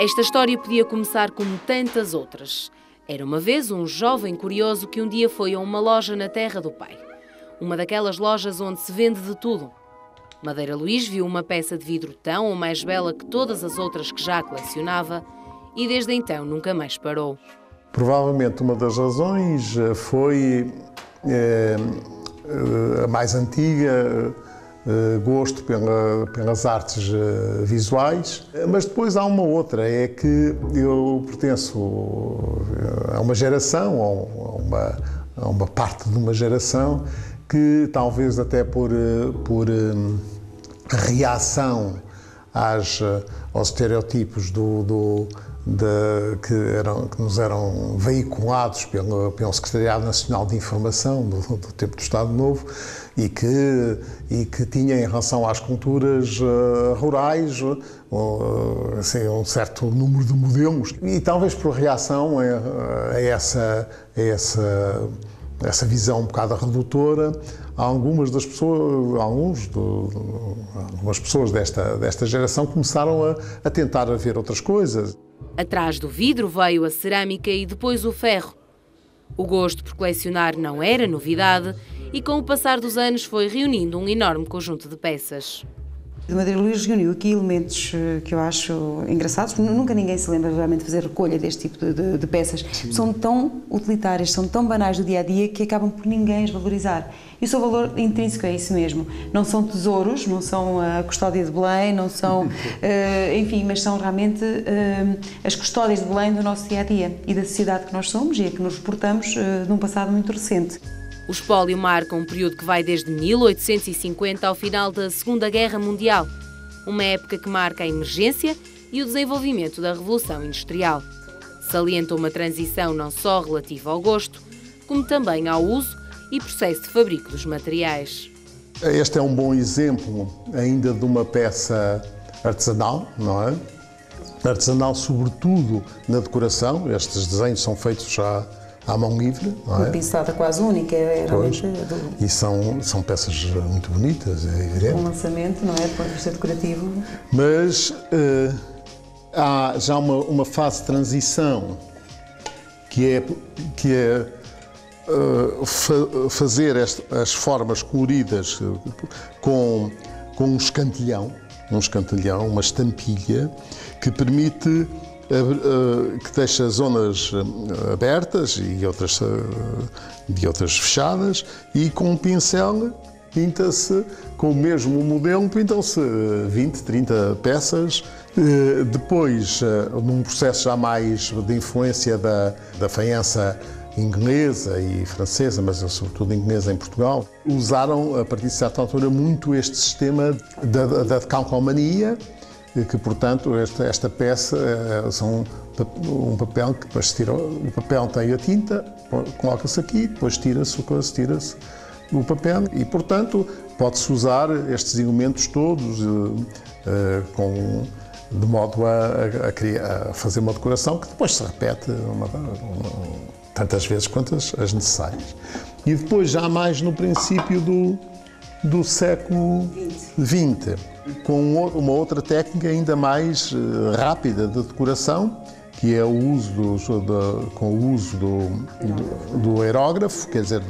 Esta história podia começar como tantas outras. Era uma vez um jovem curioso que um dia foi a uma loja na terra do pai. Uma daquelas lojas onde se vende de tudo. Madeira Luís viu uma peça de vidro tão ou mais bela que todas as outras que já colecionava e desde então nunca mais parou. Provavelmente uma das razões foi a mais antiga, gosto pelas artes visuais, mas depois há uma outra, é que eu pertenço a uma geração, a uma parte de uma geração que talvez até por reação aos estereotipos que nos eram veiculados pelo Secretariado Nacional de Informação do tempo do Estado Novo e que tinha em relação às culturas rurais assim, um certo número de modelos e talvez por reação a essa visão um bocado redutora, algumas pessoas desta geração começaram a tentar ver outras coisas. Atrás do vidro veio a cerâmica e depois o ferro. O gosto por colecionar não era novidade e com o passar dos anos foi reunindo um enorme conjunto de peças. A Madeira Luís reuniu aqui elementos que eu acho engraçados, porque nunca ninguém se lembra realmente de fazer recolha deste tipo de peças. Sim. São tão utilitárias, são tão banais do dia-a-dia que acabam por ninguém as valorizar. E o seu valor intrínseco é isso mesmo. Não são tesouros, não são a custódia de Belém, não são, enfim, mas são realmente as custódias de Belém do nosso dia-a-dia e da sociedade que nós somos e a que nos reportamos de um passado muito recente. O espólio marca um período que vai desde 1850 ao final da Segunda Guerra Mundial, uma época que marca a emergência e o desenvolvimento da Revolução Industrial. Salienta uma transição não só relativa ao gosto, como também ao uso e processo de fabrico dos materiais. Este é um bom exemplo ainda de uma peça artesanal, não é? Artesanal sobretudo na decoração, estes desenhos são feitos já à mão livre, não é? Uma pincelada quase única, é realmente. E são peças muito bonitas, é evidente. Um lançamento, não é? Do ponto de vista decorativo. Mas há já uma fase de transição que é fazer as formas coloridas com um escantilhão, uma estampilha que permite que deixa zonas abertas e outras fechadas e com um pincel pinta-se com o mesmo modelo, pintam-se 20, 30 peças. Depois, num processo já mais de influência da faiança inglesa e francesa, mas sobretudo inglesa em Portugal, usaram a partir de certa altura muito este sistema da calcomania, que, portanto, esta peça são um papel que depois se tira, o papel tem a tinta, coloca-se aqui, depois tira-se o papel e, portanto, pode-se usar estes elementos todos de modo a fazer uma decoração que depois se repete tantas vezes quanto as necessárias. E depois, já mais no princípio do século XX, com uma outra técnica ainda mais rápida de decoração, que é o uso do aerógrafo, quer dizer,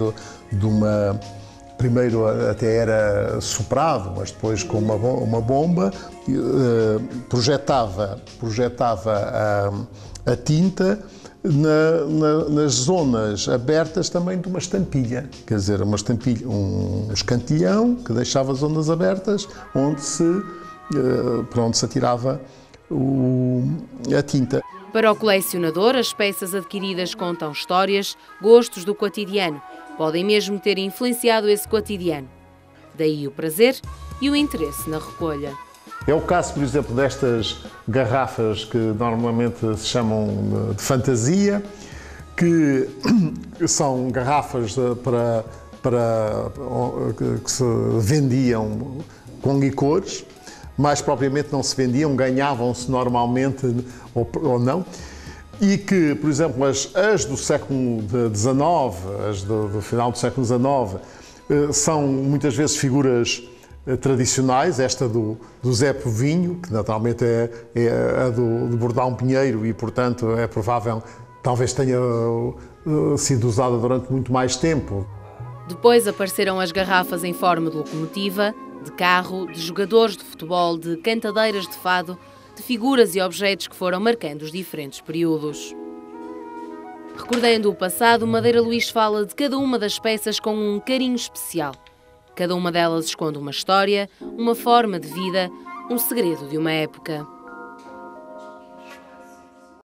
primeiro até era soprado, mas depois com uma bomba projetava a tinta nas zonas abertas também de uma estampilha, quer dizer, um escantilhão que deixava zonas abertas para onde se atirava a tinta. Para o colecionador, as peças adquiridas contam histórias, gostos do cotidiano. Podem mesmo ter influenciado esse cotidiano. Daí o prazer e o interesse na recolha. É o caso, por exemplo, destas garrafas que normalmente se chamam de fantasia, que são garrafas que se vendiam com licores, mais propriamente não se vendiam, ganhavam-se normalmente ou não, e que, por exemplo, as do século XIX, as do final do século XIX, são muitas vezes figuras tradicionais, esta do Zé Povinho, que naturalmente é a do Bordão Pinheiro e, portanto, é provável, talvez tenha sido usada durante muito mais tempo. Depois apareceram as garrafas em forma de locomotiva, de carro, de jogadores de futebol, de cantadeiras de fado, de figuras e objetos que foram marcando os diferentes períodos. Recordando o passado, Madeira Luís fala de cada uma das peças com um carinho especial. Cada uma delas esconde uma história, uma forma de vida, um segredo de uma época.